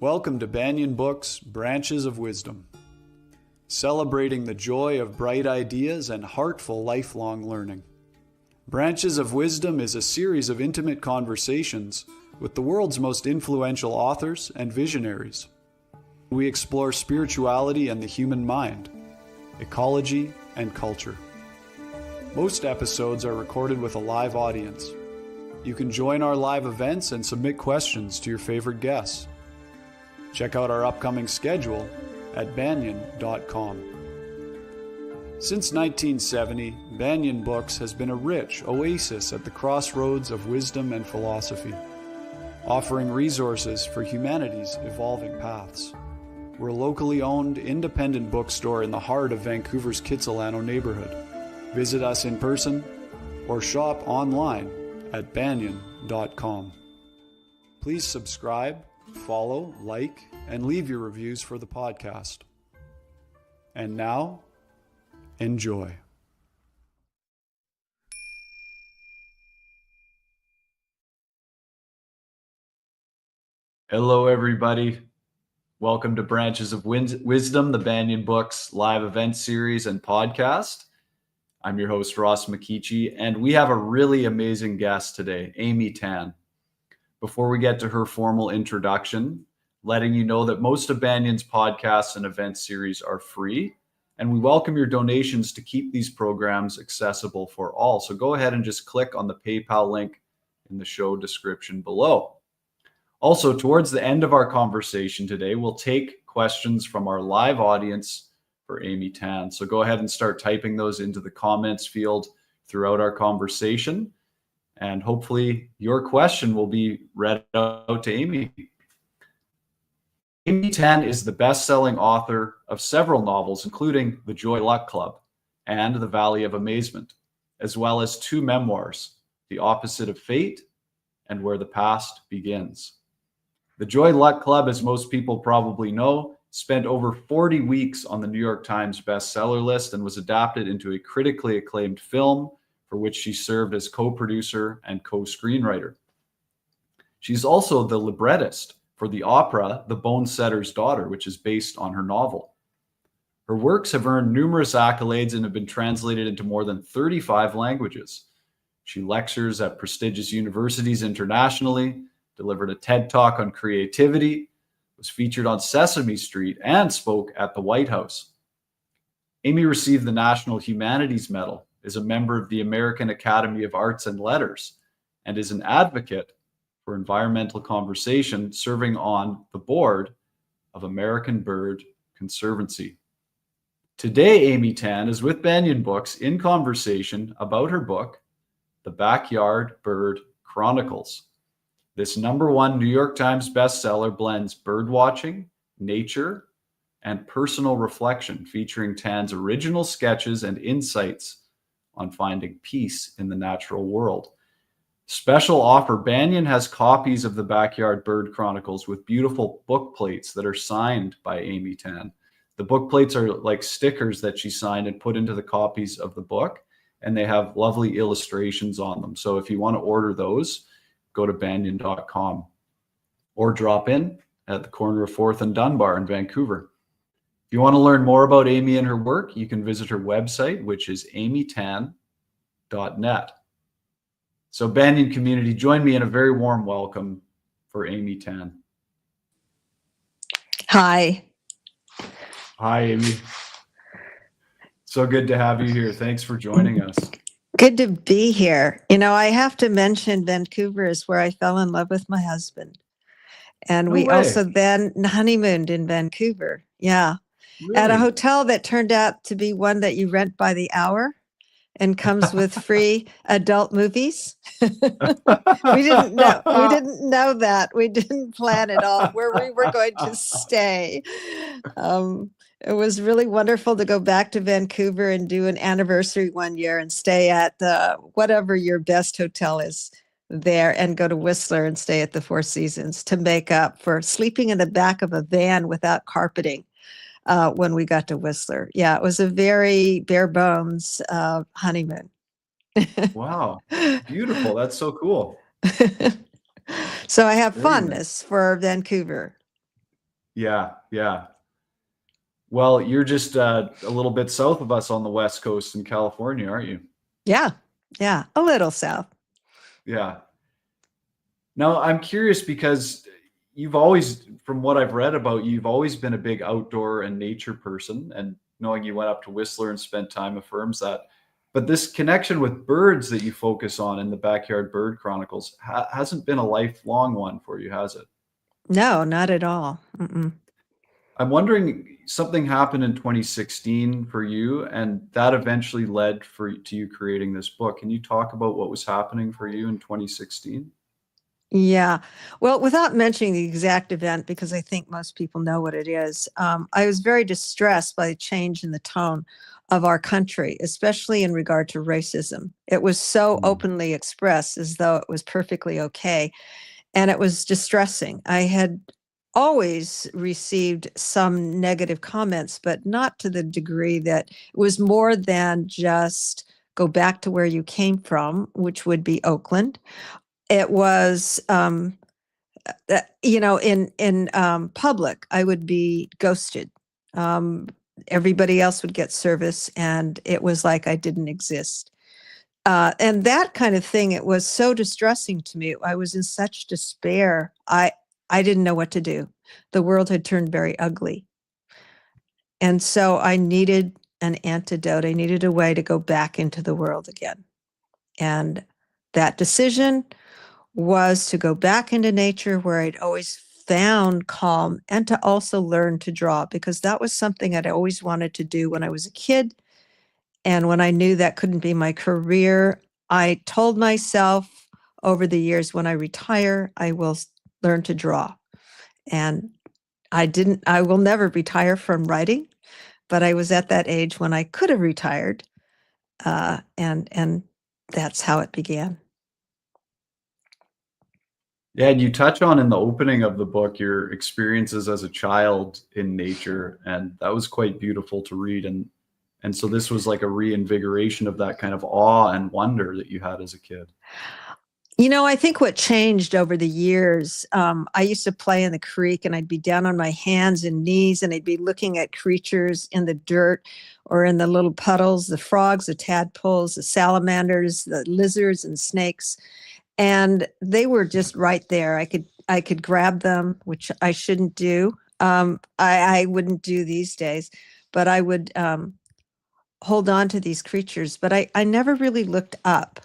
Welcome to Banyan Books, Branches of Wisdom, celebrating the joy of bright ideas and heartful lifelong learning. Branches of Wisdom is a series of intimate conversations with the world's most influential authors and visionaries. We explore spirituality and the human mind, ecology and culture. Most episodes are recorded with a live audience. You can join our live events and submit questions to your favorite guests. Check out our upcoming schedule at banyan.com. Since 1970, Banyan Books has been a rich oasis at the crossroads of wisdom and philosophy, offering resources for humanity's evolving paths. We're a locally owned, independent bookstore in the heart of Vancouver's Kitsilano neighborhood. Visit us in person or shop online at banyan.com. Please subscribe, follow, like, and leave your reviews for the podcast. And now, enjoy. Hello, everybody. Welcome to Branches of Wisdom, the Banyan Books live event series and podcast. I'm your host, Ross McKeechee, and we have a really amazing guest today, Amy Tan. Before we get to her formal introduction, letting you know that most of Banyan's podcasts and event series are free, and we welcome your donations to keep these programs accessible for all. So go ahead and just click on the PayPal link in the show description below. Also, towards the end of our conversation today, we'll take questions from our live audience for Amy Tan. So go ahead and start typing those into the comments field throughout our conversation. And hopefully your question will be read out to Amy. Amy Tan is the best-selling author of several novels, including The Joy Luck Club and The Valley of Amazement, as well as 2 memoirs, The Opposite of Fate and Where the Past Begins. The Joy Luck Club, as most people probably know, spent over 40 weeks on the New York Times bestseller list and was adapted into a critically acclaimed film for which she served as co-producer and co-screenwriter. She's also the librettist for the opera The Bone Setter's Daughter, which is based on her novel. Her works have earned numerous accolades and have been translated into more than 35 languages. She lectures at prestigious universities internationally, delivered a TED Talk on creativity, was featured on Sesame Street, and spoke at the White House. Amy received the National Humanities Medal, is a member of the American Academy of Arts and Letters, and is an advocate for environmental conservation, serving on the board of American Bird Conservancy. Today, Amy Tan is with Banyan Books in conversation about her book, The Backyard Bird Chronicles. This #1 New York Times bestseller blends birdwatching, nature, and personal reflection, featuring Tan's original sketches and insights on finding peace in the natural world. Special offer: Banyan has copies of the Backyard Bird Chronicles with beautiful book plates that are signed by Amy Tan. The book plates are like stickers that she signed and put into the copies of the book, and they have lovely illustrations on them. So if you want to order those, go to banyan.com or drop in at the corner of 4th and Dunbar in Vancouver. If you want to learn more about Amy and her work, you can visit her website, which is amytan.net. So Banyan community, join me in a very warm welcome for Amy Tan. Hi. Hi, Amy. So good to have you here. Thanks for joining us. Good to be here. You know, I have to mention Vancouver is where I fell in love with my husband. And No we way. also then honeymooned in Vancouver. Yeah. At a Really? hotel that turned out to be one that you rent by the hour and comes with free adult movies. We didn't know that. We didn't plan at all where we were going to stay. It was really wonderful to go back to Vancouver and do an anniversary one year and stay at whatever your best hotel is there, and go to Whistler and stay at the Four Seasons to make up for sleeping in the back of a van without carpeting when we got to Whistler. Yeah, it was a very bare bones honeymoon. Wow. Beautiful. That's so cool. So I have Very nice. fondness for Vancouver. Yeah, yeah. Well, you're just a little bit south of us on the West Coast in California, aren't you? Yeah. Yeah. A little south. Yeah. Now, I'm curious because you've always, from what I've read about you, you've always been a big outdoor and nature person. And knowing you went up to Whistler and spent time affirms that. But this connection with birds that you focus on in the Backyard Bird Chronicles hasn't been a lifelong one for you, has it? No, not at all. Mm-mm. I'm wondering, something happened in 2016 for you, and that eventually led to you creating this book. Can you talk about what was happening for you in 2016? Yeah. Well, without mentioning the exact event, because I think most people know what it is, I was very distressed by the change in the tone of our country, especially in regard to racism. It was so Mm. openly expressed as though it was perfectly okay. And it was distressing. I had always received some negative comments, but not to the degree that it was more than just go back to where you came from, which would be Oakland. It was, in public, I would be ghosted. Um, Everybody else would get service, and it was like I didn't exist. And that kind of thing, it was so distressing to me. I was in such despair. I didn't know what to do. The world had turned very ugly. And so I needed an antidote. I needed a way to go back into the world again. And that decision was to go back into nature where I'd always found calm, and to also learn to draw, because that was something I'd always wanted to do when I was a kid. And when I knew that couldn't be my career, I told myself over the years, when I retire, I will learn to draw. And I will never retire from writing, but I was at that age when I could have retired. And that's how it began. Yeah, and you touch on in the opening of the book your experiences as a child in nature, and that was quite beautiful to read. And so this was like a reinvigoration of that kind of awe and wonder that you had as a kid. I think what changed over the years, I used to play in the creek, and I'd be down on my hands and knees, and I'd be looking at creatures in the dirt or in the little puddles, the frogs, the tadpoles, the salamanders, the lizards and snakes. And they were just right there. I could grab them, which I shouldn't do. I wouldn't do these days, but I would hold on to these creatures. But I never really looked up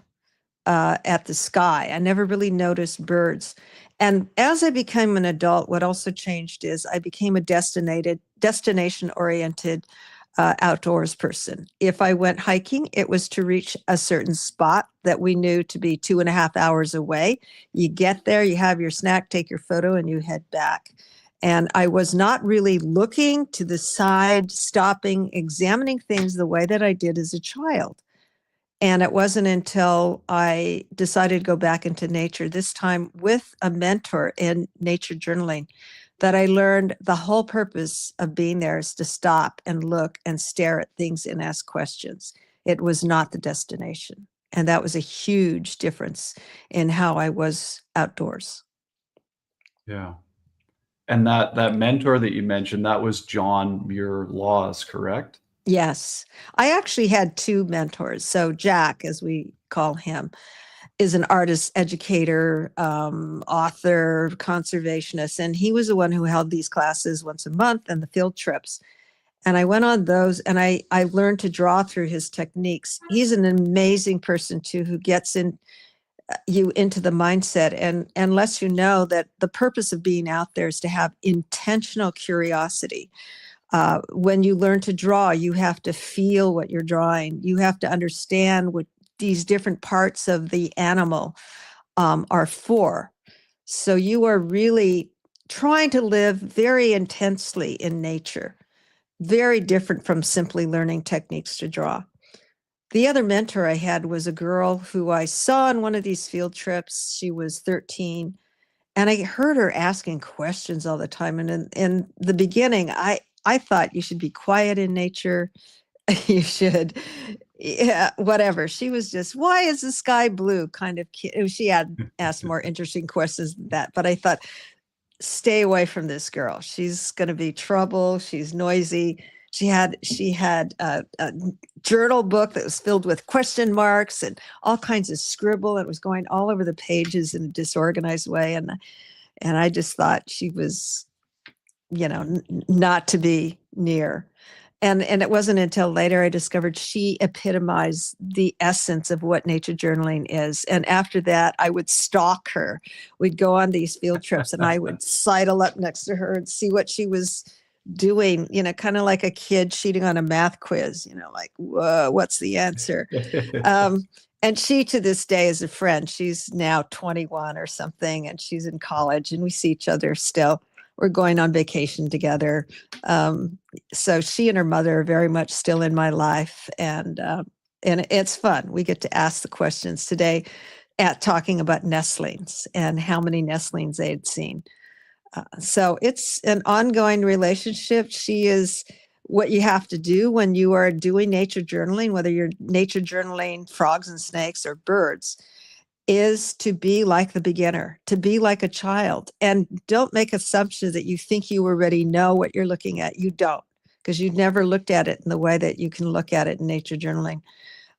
at the sky. I never really noticed birds. And as I became an adult, what also changed is I became a destination oriented outdoors person. If I went hiking, it was to reach a certain spot that we knew to be 2.5 hours away. You get there, you have your snack, take your photo, and you head back. And I was not really looking to the side, stopping, examining things the way that I did as a child. And it wasn't until I decided to go back into nature, this time with a mentor in nature journaling, that I learned the whole purpose of being there is to stop and look and stare at things and ask questions. It was not the destination. And that was a huge difference in how I was outdoors. Yeah. And that mentor that you mentioned, that was John Muir Laws, correct? Yes. I actually had two mentors. So Jack, as we call him, is an artist, educator, author, conservationist, and he was the one who held these classes once a month and the field trips. And I went on those, and I learned to draw through his techniques. He's an amazing person too, who gets you into the mindset and lets you know that the purpose of being out there is to have intentional curiosity. When you learn to draw, you have to feel what you're drawing. You have to understand what these different parts of the animal are for. So you are really trying to live very intensely in nature, very different from simply learning techniques to draw. The other mentor I had was a girl who I saw on one of these field trips. She was 13, and I heard her asking questions all the time. And in the beginning, I thought you should be quiet in nature. You should, yeah, whatever. She was just, why is the sky blue kind of kid. She had asked more interesting questions than that. But I thought, stay away from this girl. She's going to be trouble. She's noisy. She had a journal book that was filled with question marks and all kinds of scribble. It was going all over the pages in a disorganized way. And I just thought she was, not to be near. And it wasn't until later I discovered she epitomized the essence of what nature journaling is. And after that, I would stalk her. We'd go on these field trips and I would sidle up next to her and see what she was doing, kind of like a kid cheating on a math quiz, like, whoa, what's the answer? And she, to this day, is a friend. She's now 21 or something, and she's in college, and we see each other still. We're going on vacation together. So she and her mother are very much still in my life, and it's fun. We get to ask the questions today at talking about nestlings and how many nestlings they had seen. So it's an ongoing relationship. She is what you have to do when you are doing nature journaling, whether you're nature journaling frogs and snakes or birds, is to be like the beginner, to be like a child. And don't make assumptions that you think you already know what you're looking at. You don't, because you've never looked at it in the way that you can look at it in nature journaling.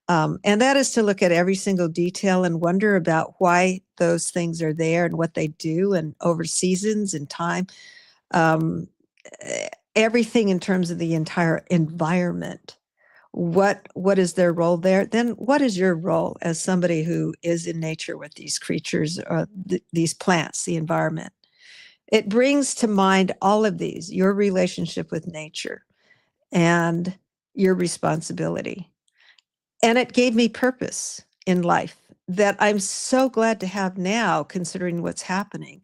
And that is to look at every single detail and wonder about why those things are there and what they do, and over seasons and time. Everything in terms of the entire environment. What is their role there? Then what is your role as somebody who is in nature with these creatures, or these plants, the environment? It brings to mind all of these, your relationship with nature and your responsibility. And it gave me purpose in life that I'm so glad to have now, considering what's happening,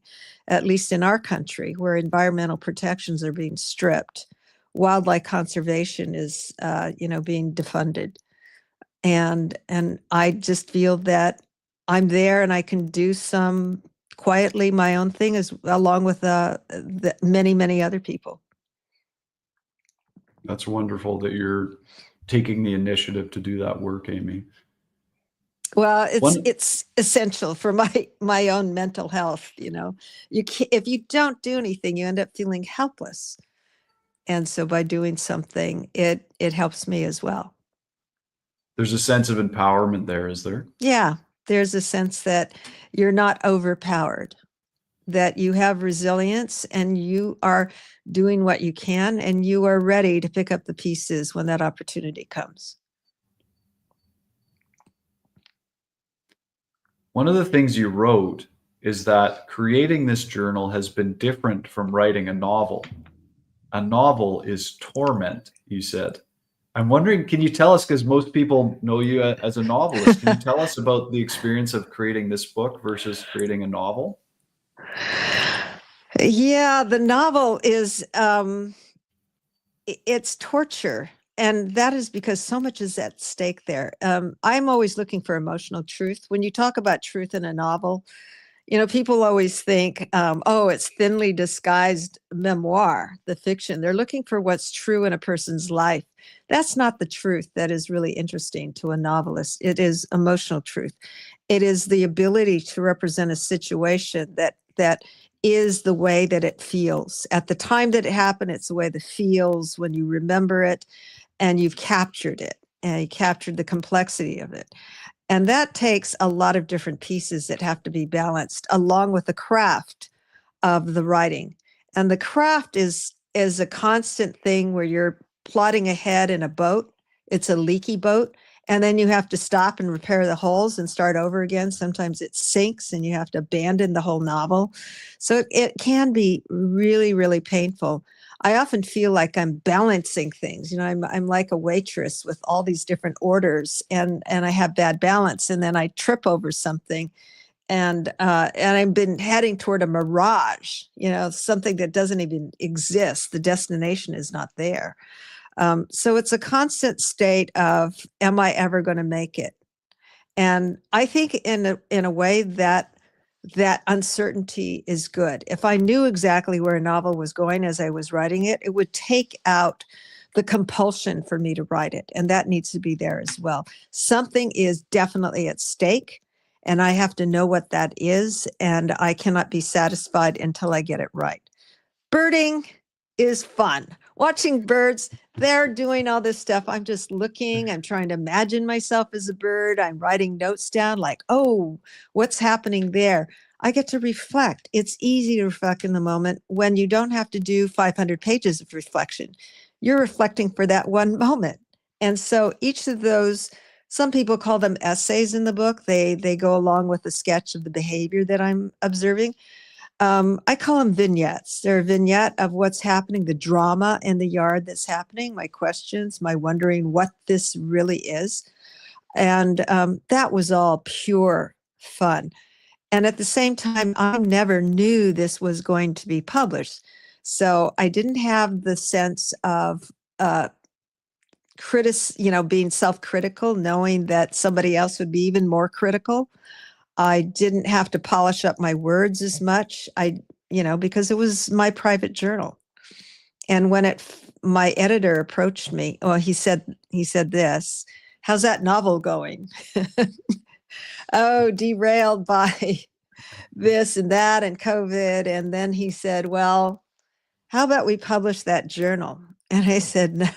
at least in our country, where environmental protections are being stripped. Wildlife conservation is, being defunded. And I just feel that I'm there and I can do some quietly my own thing, along with the many, many other people. That's wonderful that you're taking the initiative to do that work, Amy. Well, it's essential for my own mental health. If you don't do anything, you end up feeling helpless. And so by doing something, it helps me as well. There's a sense of empowerment there, is there? Yeah, there's a sense that you're not overpowered, that you have resilience and you are doing what you can, and you are ready to pick up the pieces when that opportunity comes. One of the things you wrote is that creating this journal has been different from writing a novel. A novel is torment, you said. I'm wondering, can you tell us, because most people know you as a novelist, can you tell us about the experience of creating this book versus creating a novel? Yeah, the novel is, it's torture. And that is because so much is at stake there. I'm always looking for emotional truth. When you talk about truth in a novel, people always think, it's thinly disguised memoir, the fiction. They're looking for what's true in a person's life. That's not the truth that is really interesting to a novelist. It is emotional truth. It is the ability to represent a situation that is the way that it feels. At the time that it happened, it's the way that it feels when you remember it, and you've captured it, and you captured the complexity of it. And that takes a lot of different pieces that have to be balanced, along with the craft of the writing. And the craft is a constant thing where you're plodding ahead in a boat. It's a leaky boat. And then you have to stop and repair the holes and start over again. Sometimes it sinks and you have to abandon the whole novel. So it can be really, really painful. I often feel like I'm balancing things. I'm like a waitress with all these different orders, and I have bad balance, and then I trip over something, and I've been heading toward a mirage, something that doesn't even exist. The destination is not there. So it's a constant state of, am I ever going to make it? And I think in a way that uncertainty is good. If I knew exactly where a novel was going as I was writing it, it would take out the compulsion for me to write it. And that needs to be there as well. Something is definitely at stake. and I have to know what that is, and I cannot be satisfied until I get it right. Birding is fun. Watching birds, they're doing all this stuff. I'm just looking, I'm trying to imagine myself as a bird. I'm writing notes down like, oh, what's happening there? I get to reflect. It's easy to reflect in the moment when you don't have to do 500 pages of reflection. You're reflecting for that one moment. And so each of those, some people call them essays in the book. They go along with a sketch of the behavior that I'm observing. I call them vignettes. They're a vignette of what's happening, the drama in the yard that's happening, my questions, my wondering what this really is. And that was all pure fun. And at the same time, I never knew this was going to be published. So I didn't have the sense of being self-critical, knowing that somebody else would be even more critical. I didn't have to polish up my words as much. Because it was my private journal. And when my editor approached me, well, he said this, how's that novel going? Oh, derailed by this and that and COVID. And then he said, well, how about we publish that journal? And I said, no,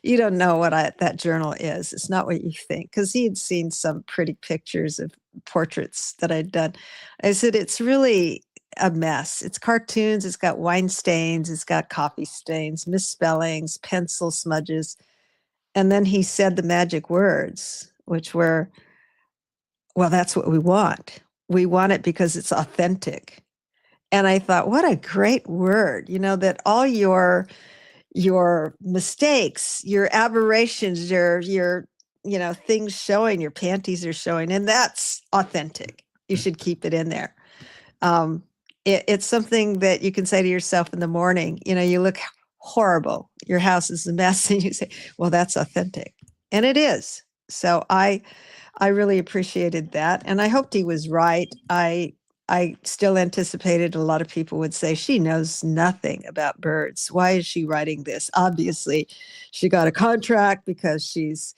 you don't know what that journal is. It's not what you think. Because he had seen some pretty pictures of portraits that I'd done. I said, it's really a mess. It's cartoons. It's got wine stains. It's got coffee stains, misspellings, pencil smudges. And then he said the magic words, which were, well, that's what we want. We want it because it's authentic. And I thought, what a great word, that all your mistakes, your aberrations, your things showing, your panties are showing, and that's authentic. You should keep it in there. It's something that you can say to yourself in the morning, you look horrible, your house is a mess, and you say, well, that's authentic. And it is. So I really appreciated that. And I hoped he was right. I still anticipated a lot of people would say, she knows nothing about birds. Why is she writing this? Obviously, she got a contract because she's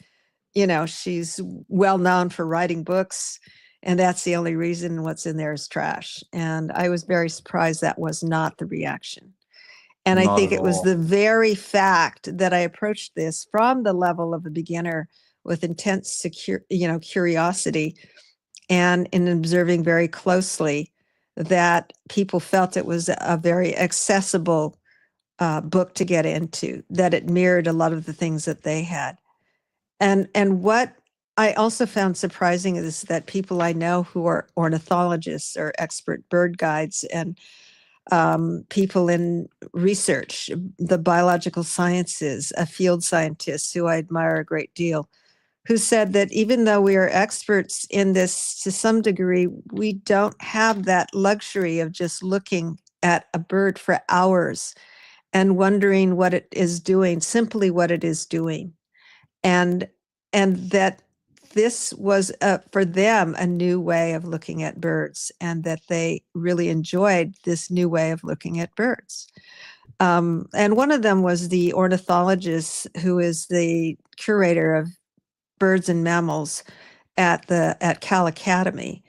well known for writing books. And that's the only reason what's in there is trash. And I was very surprised that was not the reaction. And I Not think at it was all. the very fact that I approached this from the level of a beginner with intense curiosity, and in observing very closely, that people felt it was a very accessible book to get into, that it mirrored a lot of the things that they had. And what I also found surprising is that people I know who are ornithologists or expert bird guides and people in research, the biological sciences, a field scientist who I admire a great deal, who said that even though we are experts in this to some degree, we don't have that luxury of just looking at a bird for hours and wondering what it is doing, simply what it is doing. And that this was for them a new way of looking at birds, and that they really enjoyed this new way of looking at birds. And one of them was the ornithologist who is the curator of birds and mammals at Cal Academy.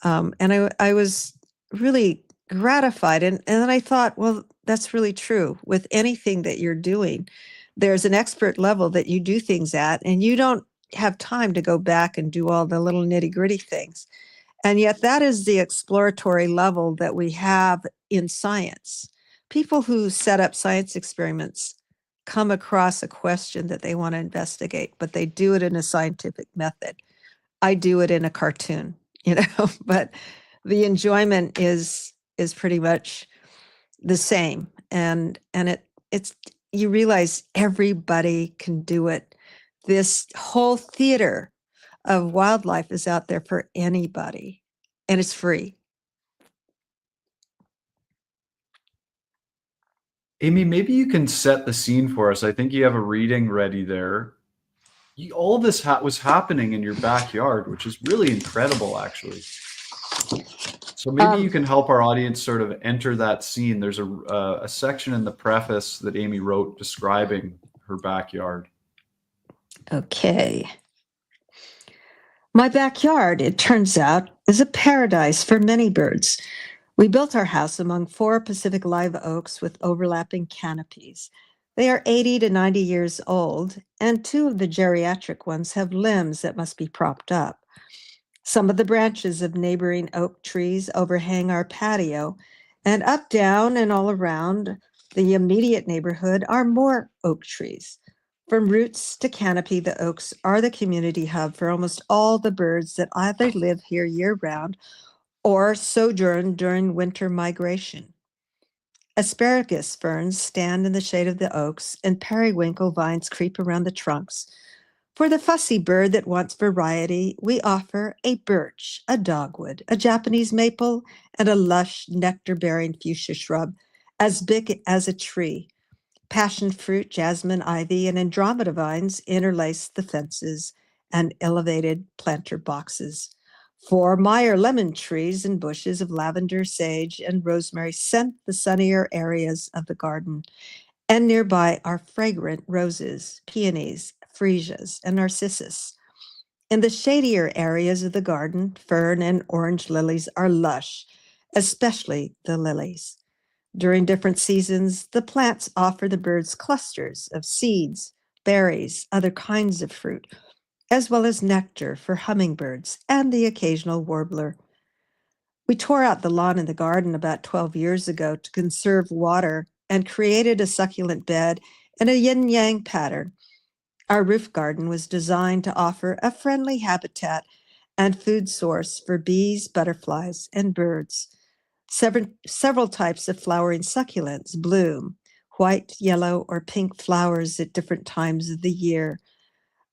And I was really gratified. And then I thought, well, that's really true with anything that you're doing. There's an expert level that you do things at, and you don't have time to go back and do all the little nitty gritty things. And yet that is the exploratory level that we have in science. People who set up science experiments come across a question that they want to investigate, but they do it in a scientific method. I do it in a cartoon, but the enjoyment is pretty much the same. And it's you realize everybody can do it. This whole theater of wildlife is out there for anybody, and it's free. Amy, maybe you can set the scene for us. I think you have a reading ready there. All this was happening in your backyard, which is really incredible, actually. So maybe you can help our audience sort of enter that scene. There's a section in the preface that Amy wrote describing her backyard. Okay. My backyard, it turns out, is a paradise for many birds. We built our house among 4 Pacific live oaks with overlapping canopies. They are 80 to 90 years old, and 2 of the geriatric ones have limbs that must be propped up. Some of the branches of neighboring oak trees overhang our patio, and up, down, and all around the immediate neighborhood are more oak trees. From roots to canopy, the oaks are the community hub for almost all the birds that either live here year-round or sojourn during winter migration. Asparagus ferns stand in the shade of the oaks, and periwinkle vines creep around the trunks. For the fussy bird that wants variety, we offer a birch, a dogwood, a Japanese maple, and a lush nectar-bearing fuchsia shrub as big as a tree. Passion fruit, jasmine, ivy, and andromeda vines interlace the fences and elevated planter boxes. 4 Meyer lemon trees and bushes of lavender, sage, and rosemary scent the sunnier areas of the garden. And nearby are fragrant roses, peonies, freesias, and narcissus. In the shadier areas of the garden, fern and orange lilies are lush, especially the lilies. During different seasons, the plants offer the birds clusters of seeds, berries, other kinds of fruit, as well as nectar for hummingbirds and the occasional warbler. We tore out the lawn in the garden about 12 years ago to conserve water and created a succulent bed in a yin-yang pattern. Our roof garden was designed to offer a friendly habitat and food source for bees, butterflies, and birds. Several types of flowering succulents bloom, white, yellow, or pink flowers at different times of the year.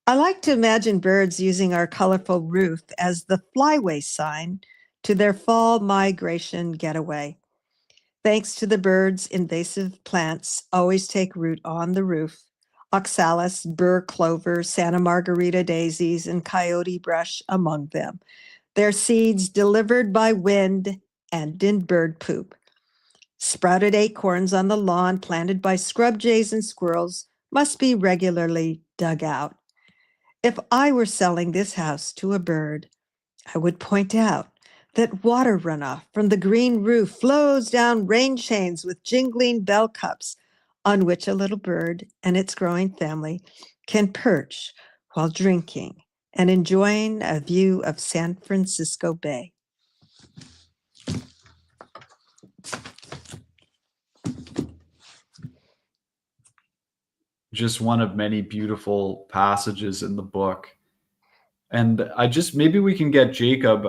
I like to imagine birds using our colorful roof as the flyway sign to their fall migration getaway. Thanks to the birds, invasive plants always take root on the roof. Oxalis, burr clover, Santa Margarita daisies, and coyote brush among them. Their seeds delivered by wind and in bird poop. Sprouted acorns on the lawn planted by scrub jays and squirrels must be regularly dug out. If I were selling this house to a bird, I would point out that water runoff from the green roof flows down rain chains with jingling bell cups on which a little bird and its growing family can perch while drinking and enjoying a view of San Francisco Bay. Just one of many beautiful passages in the book. And maybe we can get Jacob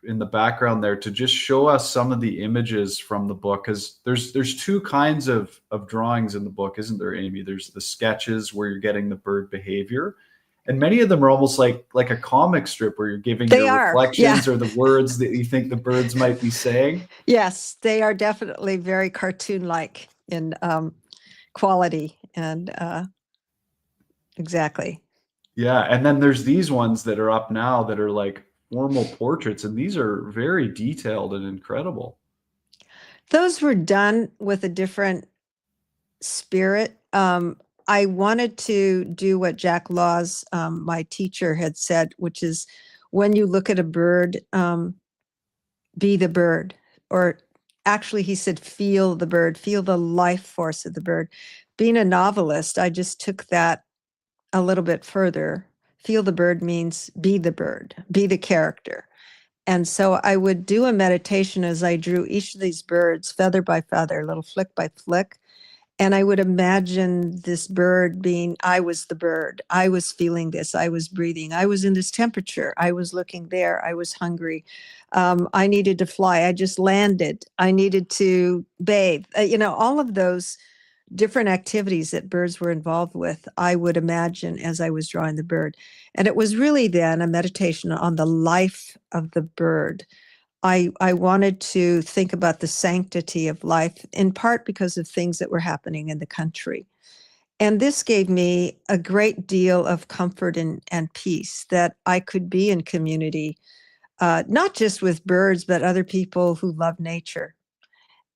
in the background there to just show us some of the images from the book, because there's 2 kinds of drawings in the book, isn't there, Amy? There's the sketches where you're getting the bird behavior, and many of them are almost like a comic strip where you're giving reflections or the words that you think the birds might be saying. Yes, they are definitely very cartoon-like in quality and exactly. Yeah, and then there's these ones that are up now that are like formal portraits, and these are very detailed and incredible. Those were done with a different spirit. I wanted to do what Jack Laws, my teacher, had said, which is when you look at a bird, be the bird. Or actually, he said, feel the bird, feel the life force of the bird. Being a novelist, I just took that a little bit further. Feel the bird means be the bird, be the character. And so I would do a meditation as I drew each of these birds feather by feather, little flick by flick. And I would imagine this bird being, I was the bird. I was feeling this. I was breathing. I was in this temperature. I was looking there. I was hungry. I needed to fly. I just landed. I needed to bathe. All of those different activities that birds were involved with, I would imagine as I was drawing the bird. And it was really then a meditation on the life of the bird. I wanted to think about the sanctity of life, in part because of things that were happening in the country. And this gave me a great deal of comfort and peace that I could be in community, not just with birds, but other people who love nature.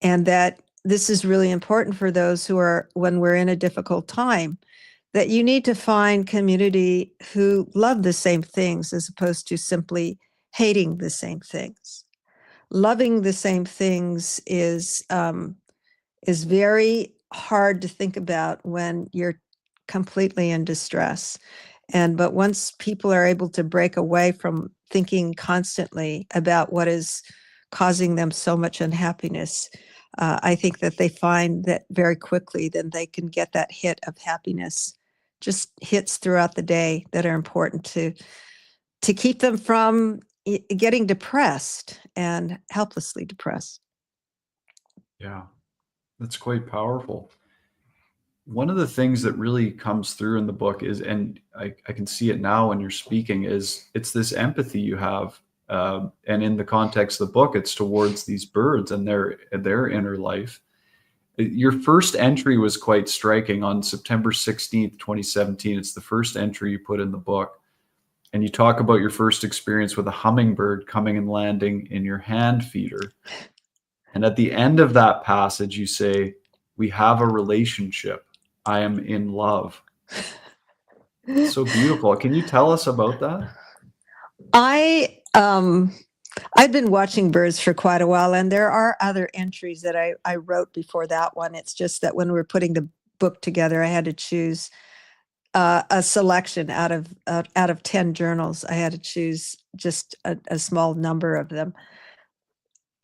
And that this is really important for those who are, when we're in a difficult time, that you need to find community who love the same things as opposed to simply hating the same things. Loving the same things is very hard to think about when you're completely in distress. But once people are able to break away from thinking constantly about what is causing them so much unhappiness, I think that they find that very quickly then they can get that hit of happiness, just hits throughout the day that are important to keep them from getting depressed and helplessly depressed. Yeah, that's quite powerful. One of the things that really comes through in the book is, and I can see it now when you're speaking, is it's this empathy you have. And in the context of the book, it's towards these birds and their inner life. Your first entry was quite striking on September 16th, 2017. It's the first entry you put in the book. And you talk about your first experience with a hummingbird coming and landing in your hand feeder. And at the end of that passage, you say, "We have a relationship. I am in love." So beautiful. Can you tell us about that? I've been watching birds for quite a while, and there are other entries that I wrote before that one. It's just that when we were putting the book together, I had to choose a selection out of 10 journals. I had to choose just a small number of them.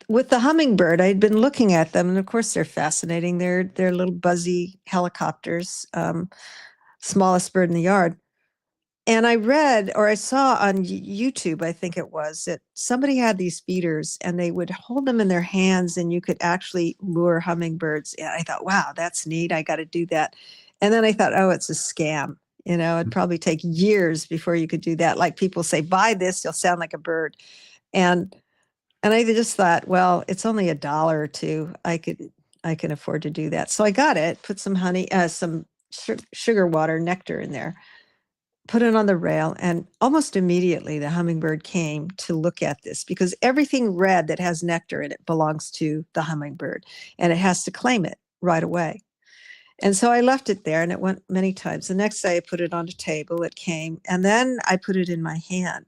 With the hummingbird, I'd been looking at them, and of course they're fascinating. They're little buzzy helicopters, smallest bird in the yard. And I read, or I saw on YouTube, I think it was, that somebody had these feeders and they would hold them in their hands and you could actually lure hummingbirds. And I thought, wow, that's neat. I got to do that. And then I thought, oh, it's a scam. It'd probably take years before you could do that. Like people say, buy this, you'll sound like a bird. And I just thought, well, it's only $1 or $2. I can afford to do that. So I got it, put some honey, some sugar water, nectar in there, put it on the rail, and almost immediately the hummingbird came to look at this, because everything red that has nectar in it belongs to the hummingbird and it has to claim it right away. And so I left it there and it went many times. The next day I put it on a table, it came, and then I put it in my hand.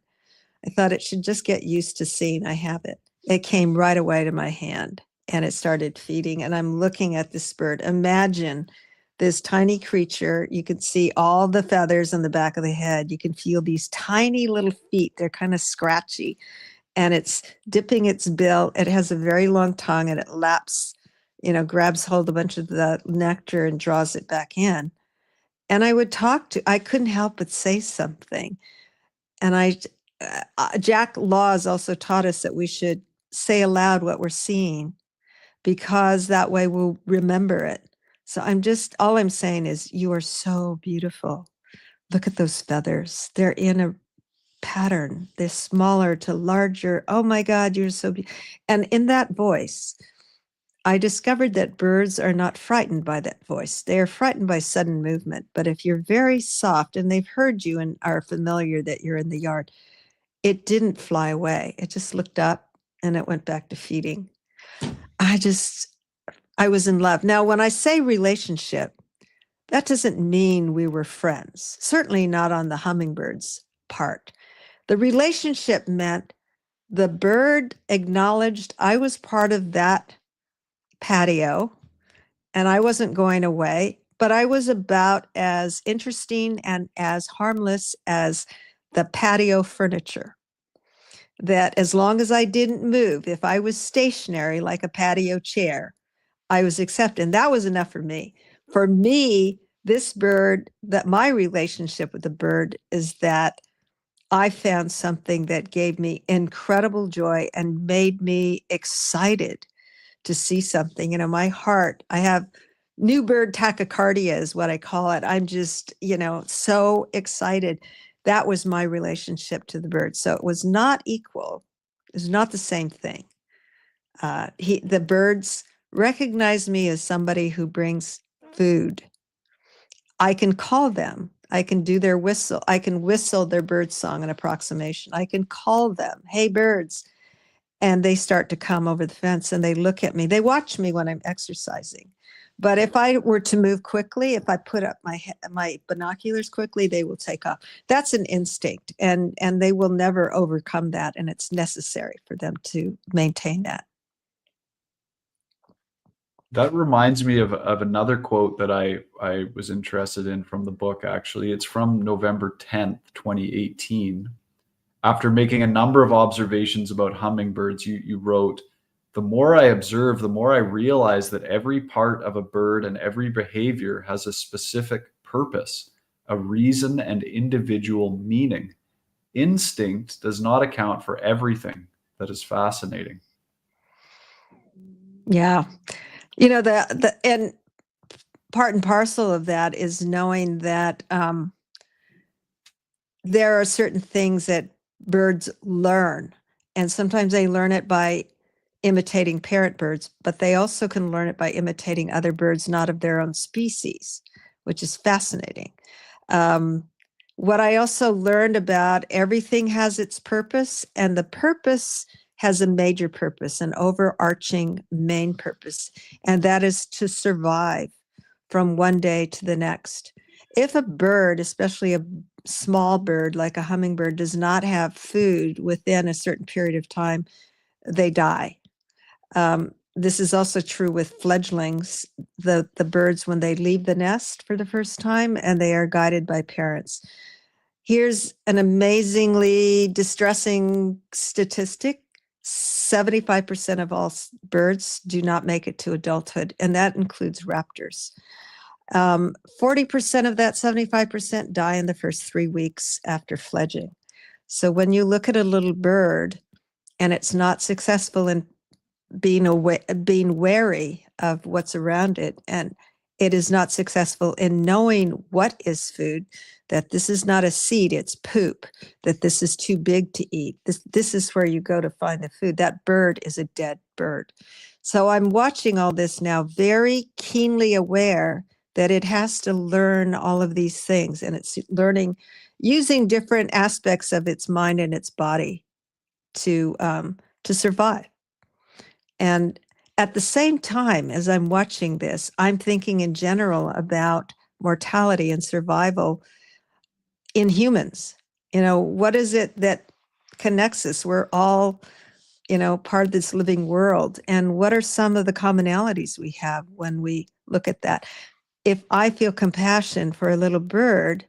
I thought it should just get used to seeing I have it. It came right away to my hand and it started feeding, and I'm looking at this bird. Imagine this tiny creature. You can see all the feathers on the back of the head. You can feel these tiny little feet. They're kind of scratchy, and it's dipping its bill. It has a very long tongue and it laps, grabs hold of a bunch of the nectar and draws it back in. And I couldn't help but say something. And Jack Laws also taught us that we should say aloud what we're seeing, because that way we'll remember it. So all I'm saying is, you are so beautiful. Look at those feathers. They're in a pattern. They're smaller to larger. Oh my God, you're so beautiful. And in that voice, I discovered that birds are not frightened by that voice. They are frightened by sudden movement. But if you're very soft and they've heard you and are familiar that you're in the yard, it didn't fly away. It just looked up and it went back to feeding. I was in love. Now, when I say relationship, that doesn't mean we were friends. Certainly not on the hummingbird's part. The relationship meant the bird acknowledged I was part of that patio and I wasn't going away, but I was about as interesting and as harmless as the patio furniture. That as long as I didn't move, if I was stationary like a patio chair, I was accepted. And that was enough for me. For me, my relationship with the bird is that I found something that gave me incredible joy and made me excited to see something. My heart, I have new bird tachycardia is what I call it. I'm just, so excited. That was my relationship to the bird. So it was not equal. It was not the same thing. The birds recognize me as somebody who brings food. I can call them. I can do their whistle. I can whistle their bird song, an approximation. I can call them, hey, birds. And they start to come over the fence and they look at me. They watch me when I'm exercising. But if I were to move quickly, if I put up my binoculars quickly, they will take off. That's an instinct, and they will never overcome that, and it's necessary for them to maintain that. That reminds me of another quote that I was interested in from the book, actually. It's from November 10th, 2018. After making a number of observations about hummingbirds, you wrote, "The more I observe, the more I realize that every part of a bird and every behavior has a specific purpose, a reason and individual meaning. Instinct does not account for everything that is fascinating." Yeah. And part and parcel of that is knowing that there are certain things that birds learn, and sometimes they learn it by imitating parent birds, but they also can learn it by imitating other birds not of their own species, which is fascinating. What I also learned about everything has its purpose, and the purpose has a major purpose, an overarching main purpose, and that is to survive from one day to the next. If a bird, especially a small bird like a hummingbird, does not have food within a certain period of time, they die. This is also true with fledglings, the birds when they leave the nest for the first time and they are guided by parents. Here's an amazingly distressing statistic. 75% of all birds do not make it to adulthood, and that includes raptors. 40% of that 75% die in the first 3 weeks after fledging. So when you look at a little bird and it's not successful in being wary of what's around it, and it is not successful in knowing what is food, that this is not a seed, it's poop, that this is too big to eat. This is where you go to find the food. That bird is a dead bird. So I'm watching all this now, very keenly aware that it has to learn all of these things, and it's learning using different aspects of its mind and its body to survive. And at the same time, as I'm watching this, I'm thinking in general about mortality and survival in humans. What is it that connects us? We're all, part of this living world. And what are some of the commonalities we have when we look at that? If I feel compassion for a little bird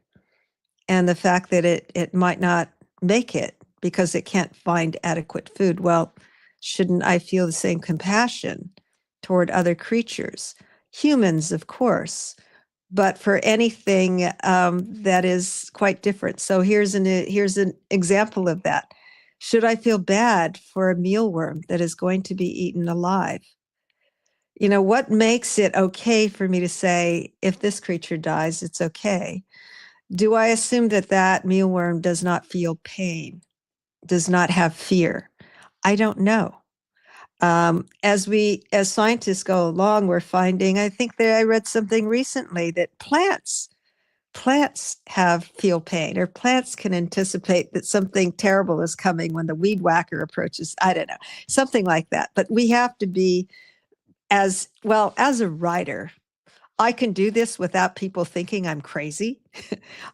and the fact that it might not make it because it can't find adequate food, well, shouldn't I feel the same compassion toward other creatures? Humans, of course, but for anything that is quite different. So here's an example of that. Should I feel bad for a mealworm that is going to be eaten alive? What makes it okay for me to say, if this creature dies, it's okay? Do I assume that mealworm does not feel pain, does not have fear? I don't know. As scientists go along, we're finding, I think that I read something recently that plants feel pain, or plants can anticipate that something terrible is coming when the weed whacker approaches. I don't know, something like that. But we have to be, as well, as a writer, I can do this without people thinking I'm crazy.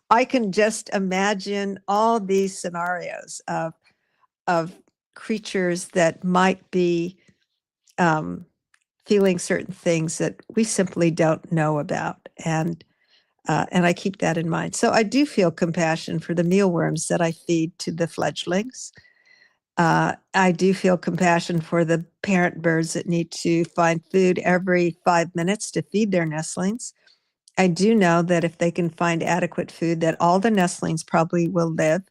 I can just imagine all these scenarios of creatures that might be feeling certain things that we simply don't know about, and I keep that in mind. So I do feel compassion for the mealworms that I feed to the fledglings. I do feel compassion for the parent birds that need to find food every 5 minutes to feed their nestlings. I do know that if they can find adequate food, that all the nestlings probably will live.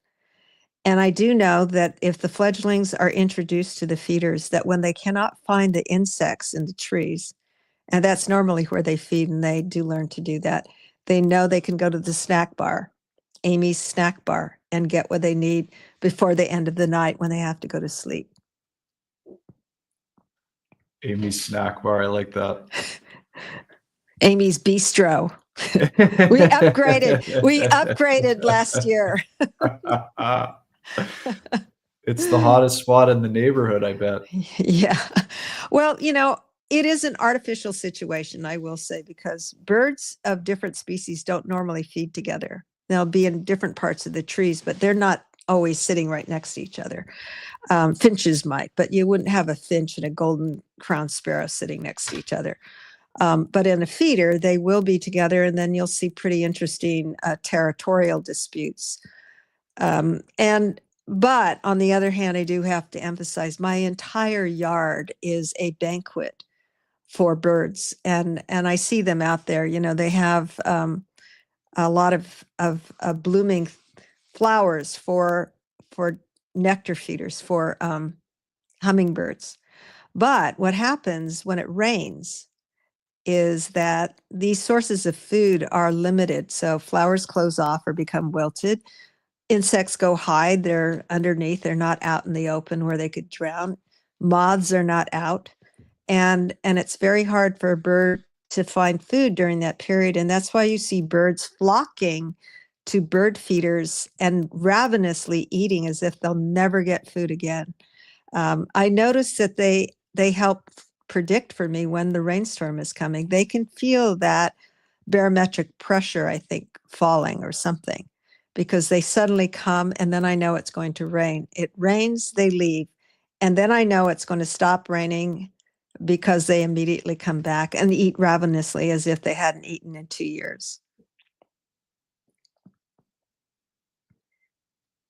And I do know that if the fledglings are introduced to the feeders, that when they cannot find the insects in the trees, and that's normally where they feed, and they do learn to do that, they know they can go to the snack bar, Amy's snack bar, and get what they need before the end of the night when they have to go to sleep. Amy's snack bar, I like that. Amy's Bistro. We upgraded last year. It's the hottest spot in the neighborhood, I bet. Yeah. Well, it is an artificial situation, I will say, because birds of different species don't normally feed together. They'll be in different parts of the trees, but they're not always sitting right next to each other. Finches might, but you wouldn't have a finch and a golden crowned sparrow sitting next to each other. But in a feeder, they will be together, and then you'll see pretty interesting territorial disputes. But on the other hand, I do have to emphasize my entire yard is a banquet for birds, and I see them out there. They have a lot of blooming flowers for nectar feeders for hummingbirds. But what happens when it rains is that these sources of food are limited. So flowers close off or become wilted. Insects go hide. They're underneath. They're not out in the open where they could drown. Moths are not out. And it's very hard for a bird to find food during that period. And that's why you see birds flocking to bird feeders and ravenously eating as if they'll never get food again. I noticed that they help predict for me when the rainstorm is coming. They can feel that barometric pressure, I think, falling or something, because they suddenly come, and then I know it's going to rain. It rains, they leave, and then I know it's going to stop raining because they immediately come back and eat ravenously as if they hadn't eaten in 2 years.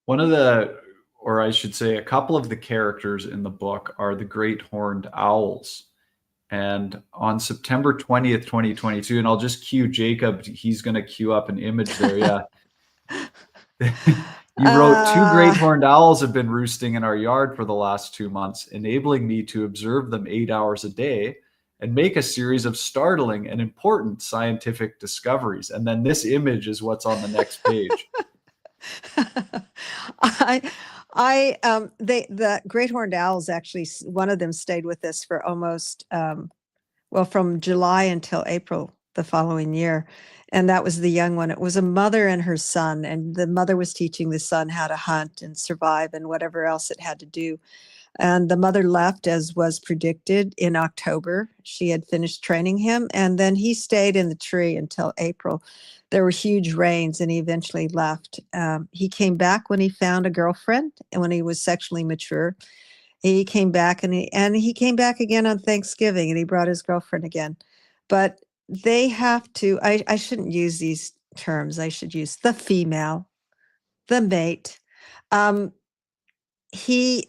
One of the, or I should say, a couple of the characters in the book are the great horned owls. And on September 20th, 2022, and I'll just cue Jacob, he's going to cue up an image there. Yeah. You wrote, two great horned owls have been roosting in our yard for the last 2 months, enabling me to observe them 8 hours a day and make a series of startling and important scientific discoveries. And then this image is what's on the next page. The great horned owls, actually, one of them stayed with us for almost, from July until April the following year. And that was the young one. It was a mother and her son, and the mother was teaching the son how to hunt and survive and whatever else it had to do. And the mother left, as was predicted, in October. She had finished training him, and then he stayed in the tree until April. There were huge rains, and he eventually left. He came back when he found a girlfriend and when he was sexually mature. He came back, and he came back again on Thanksgiving, and he brought his girlfriend again. But they have to, I shouldn't use these terms. I should use the female, the mate. He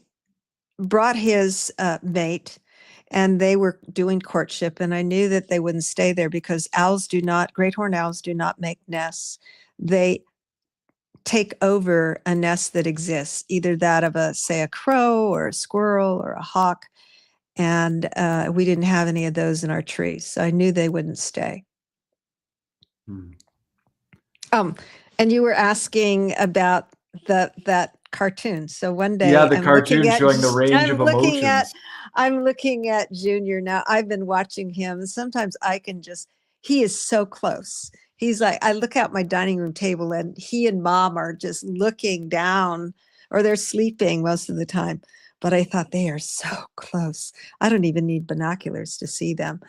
brought his mate, and they were doing courtship, and I knew that they wouldn't stay there because great horned owls do not make nests. They take over a nest that exists, either that of a crow or a squirrel or a hawk. And we didn't have any of those in our trees, so I knew they wouldn't stay. And you were asking about that cartoon. So one day, the cartoon showing the range of emotions. I'm looking at Junior now. I've been watching him. Sometimes he is so close. He's like, I look out my dining room table, and he and Mom are just looking down, or they're sleeping most of the time. But I thought, they are so close. I don't even need binoculars to see them.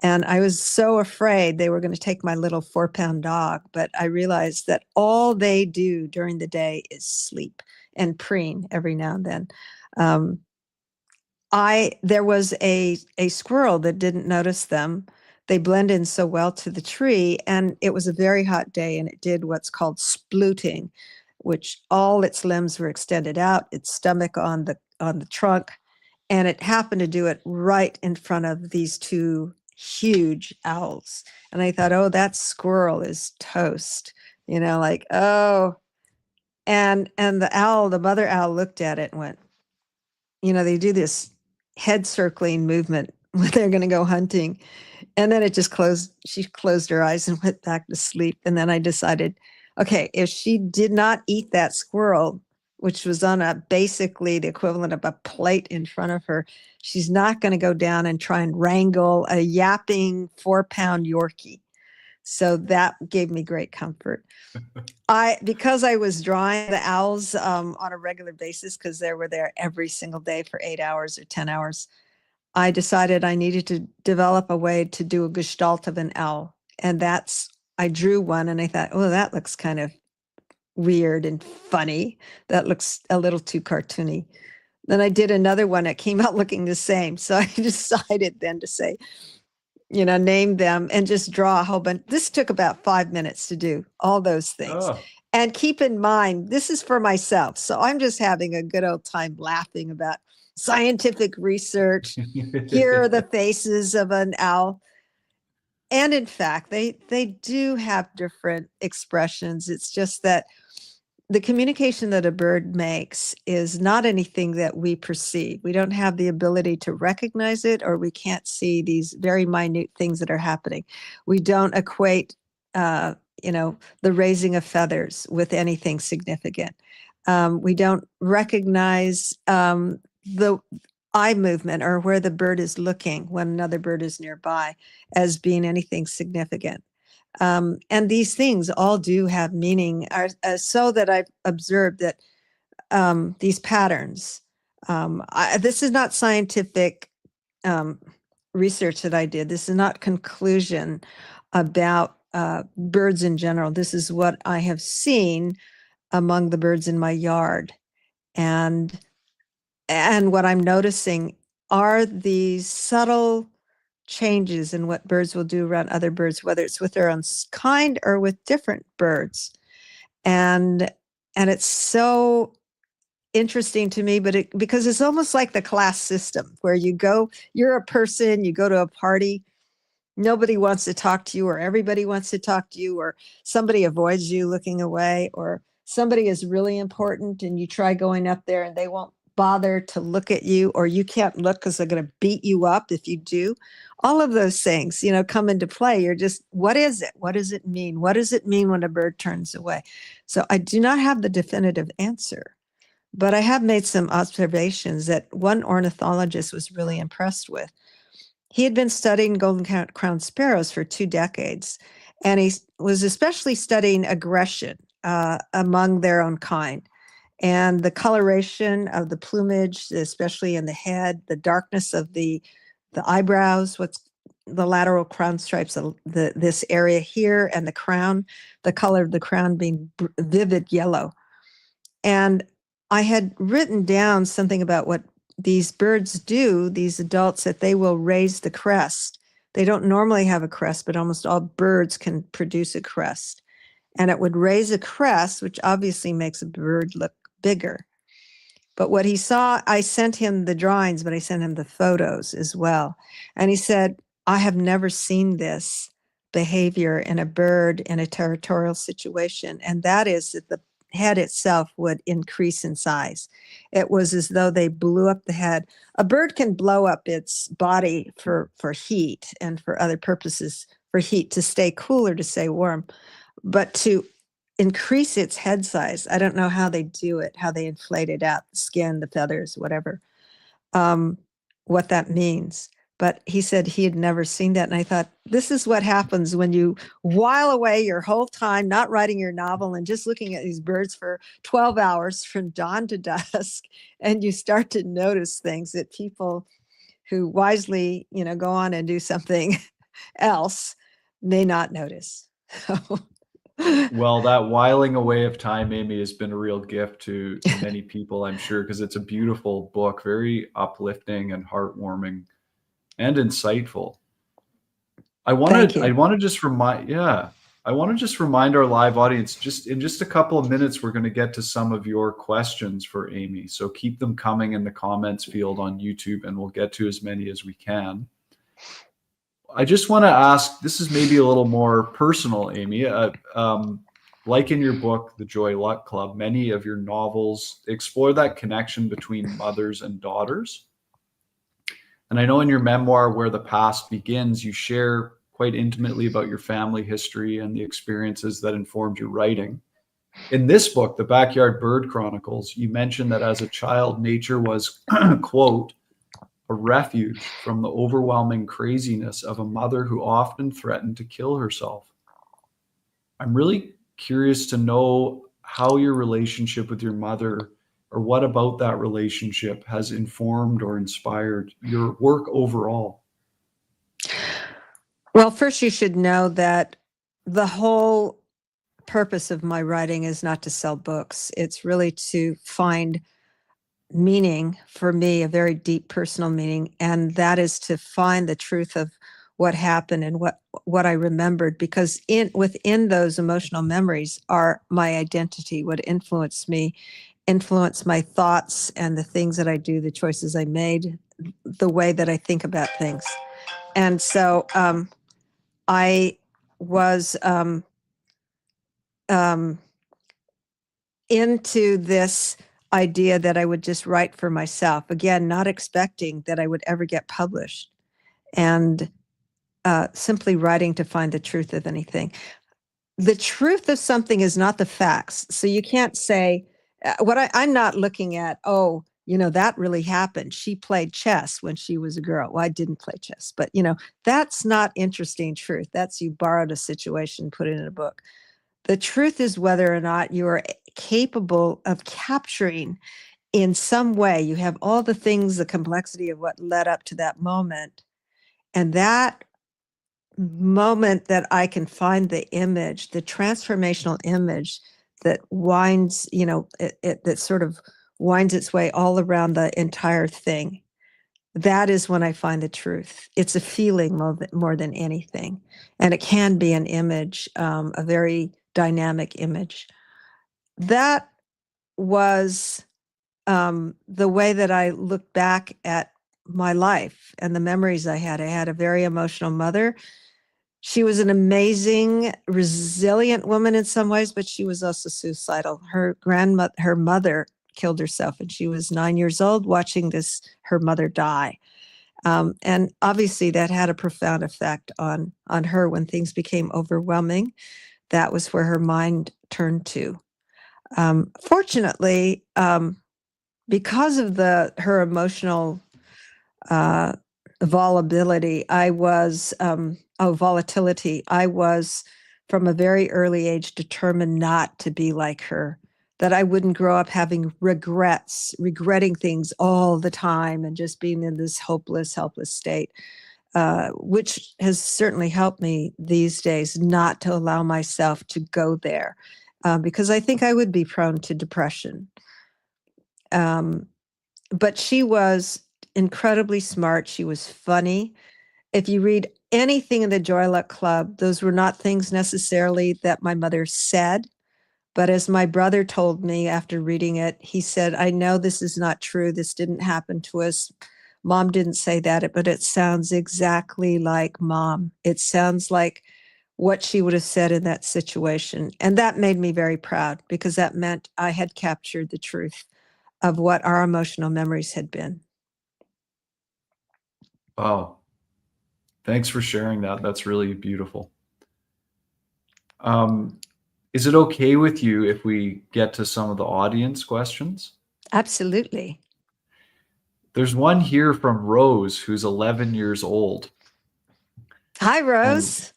And I was so afraid they were going to take my little 4-pound dog. But I realized that all they do during the day is sleep and preen every now and then. There was a squirrel that didn't notice them. They blend in so well to the tree, and it was a very hot day, and it did what's called splooting, which all its limbs were extended out, its stomach on the trunk, and it happened to do it right in front of these two huge owls. And I thought, oh, that squirrel is toast, like, oh. And the mother owl looked at it and went, they do this head circling movement when they're going to go hunting. And then she closed her eyes and went back to sleep. And then I decided, okay, if she did not eat that squirrel, which was on basically the equivalent of a plate in front of her, she's not going to go down and try and wrangle a yapping 4-pound Yorkie. So that gave me great comfort. Because I was drawing the owls on a regular basis, because they were there every single day for 8 hours or 10 hours, I decided I needed to develop a way to do a gestalt of an owl. And I drew one and I thought, oh, that looks kind of weird and funny. That looks a little too cartoony. Then I did another one that came out looking the same. So I decided then to say, name them and just draw a whole bunch. This took about 5 minutes to do all those things. Oh. And keep in mind, this is for myself. So I'm just having a good old time laughing about scientific research. Here are the faces of an owl. And in fact, they do have different expressions. It's just that the communication that a bird makes is not anything that we perceive. We don't have the ability to recognize it, or we can't see these very minute things that are happening. We don't equate, the raising of feathers with anything significant. We don't recognize the eye movement or where the bird is looking when another bird is nearby as being anything significant. And these things all do have meaning, so that I've observed that these patterns, this is not scientific research that I did. This is not conclusion about birds in general. This is what I have seen among the birds in my yard. And what I'm noticing are these subtle changes in what birds will do around other birds, whether it's with their own kind or with different birds. And it's so interesting to me, because it's almost like the class system where you're a person, you go to a party, nobody wants to talk to you, or everybody wants to talk to you, or somebody avoids you looking away, or somebody is really important and you try going up there and they won't bother to look at you, or you can't look because they're going to beat you up if you do. All of those things, come into play. You're just, what is it? What does it mean? What does it mean when a bird turns away? So I do not have the definitive answer, but I have made some observations that one ornithologist was really impressed with. He had been studying golden crowned sparrows for 2 decades, and he was especially studying aggression among their own kind. And the coloration of the plumage, especially in the head, the darkness of the eyebrows, what's the lateral crown stripes, this area here, and the crown, the color of the crown being vivid yellow. And I had written down something about what these birds do, these adults, that they will raise the crest. They don't normally have a crest, but almost all birds can produce a crest. And it would raise a crest, which obviously makes a bird look bigger. But what he saw, I sent him the drawings, but I sent him the photos as well. And he said, I have never seen this behavior in a bird in a territorial situation. And that is that the head itself would increase in size. It was as though they blew up the head. A bird can blow up its body for heat and for other purposes, for heat, to stay cool or to stay warm. But to increase its head size, I don't know how they do it, how they inflate it out, the skin, the feathers, whatever, what that means. But he said he had never seen that. And I thought, this is what happens when you while away your whole time not writing your novel and just looking at these birds for 12 hours from dawn to dusk. And you start to notice things that people who wisely, go on and do something else may not notice. Well, that whiling away of time, Amy, has been a real gift to many people, I'm sure, because it's a beautiful book, very uplifting and heartwarming and insightful. I want to just remind our live audience, just in just a couple of minutes, we're going to get to some of your questions for Amy. So keep them coming in the comments field on YouTube, and we'll get to as many as we can. I just want to ask, this is maybe a little more personal, Amy. Like in your book, The Joy Luck Club, many of your novels explore that connection between mothers and daughters. And I know in your memoir, Where the Past Begins, you share quite intimately about your family history and the experiences that informed your writing. In this book, The Backyard Bird Chronicles, you mentioned that as a child, nature was, quote, a refuge from the overwhelming craziness of a mother who often threatened to kill herself. I'm really curious to know how your relationship with your mother or what about that relationship has informed or inspired your work overall? Well, first, you should know that the whole purpose of my writing is not to sell books. It's really to find meaning, for me, a very deep personal meaning, and that is to find the truth of what happened and what I remembered, because within those emotional memories are my identity, what influenced me, influenced my thoughts and the things that I do, the choices I made, the way that I think about things. And so I was um, into this idea that I would just write for myself, again, not expecting that I would ever get published, and simply writing to find the truth of anything. The truth of something is not the facts. So you can't say, I'm not looking at, oh, that really happened. She played chess when she was a girl. Well, I didn't play chess, but that's not interesting truth. That's you borrowed a situation, put it in a book. The truth is whether or not you are capable of capturing in some way. You have all the things, the complexity of what led up to that moment. And that moment that I can find the image, the transformational image that winds, that sort of winds its way all around the entire thing. That is when I find the truth. It's a feeling more than anything. And it can be an image, a very dynamic image. That was the way that I look back at my life and the memories I had. I had a very emotional mother. She was an amazing, resilient woman in some ways, but she was also suicidal. Her mother killed herself, and she was 9 years old watching her mother die. And obviously that had a profound effect on her when things became overwhelming. That was where her mind turned to. Fortunately, because of her emotional volatility, I was from a very early age determined not to be like her, that I wouldn't grow up having regretting things all the time and just being in this hopeless, helpless state, which has certainly helped me these days not to allow myself to go there, because I think I would be prone to depression. But she was incredibly smart. She was funny. If you read anything in the Joy Luck Club, those were not things necessarily that my mother said. But as my brother told me after reading it, he said, I know this is not true. This didn't happen to us. Mom didn't say that, but it sounds exactly like Mom. It sounds like what she would have said in that situation. And that made me very proud, because that meant I had captured the truth of what our emotional memories had been. Wow. Thanks for sharing that. That's really beautiful. Is it okay with you if we get to some of the audience questions? Absolutely. There's one here from Rose, who's 11 years old. Hi, And Rose.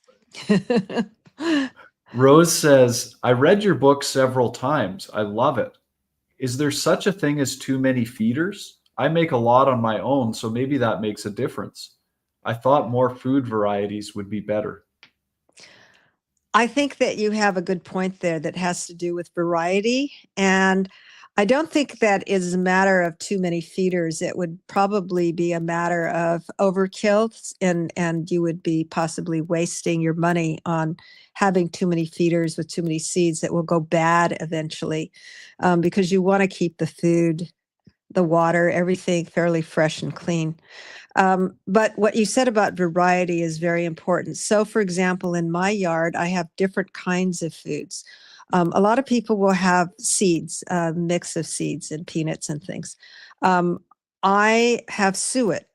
Rose says, I read your book several times. I love it. Is there such a thing as too many feeders? I make a lot on my own, so maybe that makes a difference. I thought more food varieties would be better. I think that you have a good point there that has to do with variety. And I don't think that is a matter of too many feeders. It would probably be a matter of overkill, and you would be possibly wasting your money on having too many feeders with too many seeds that will go bad eventually, because you want to keep the food, the water, everything fairly fresh and clean. But what you said about variety is very important. So, for example, in my yard, I have different kinds of foods. A lot of people will have seeds, a mix of seeds and peanuts and things. Um, I have suet,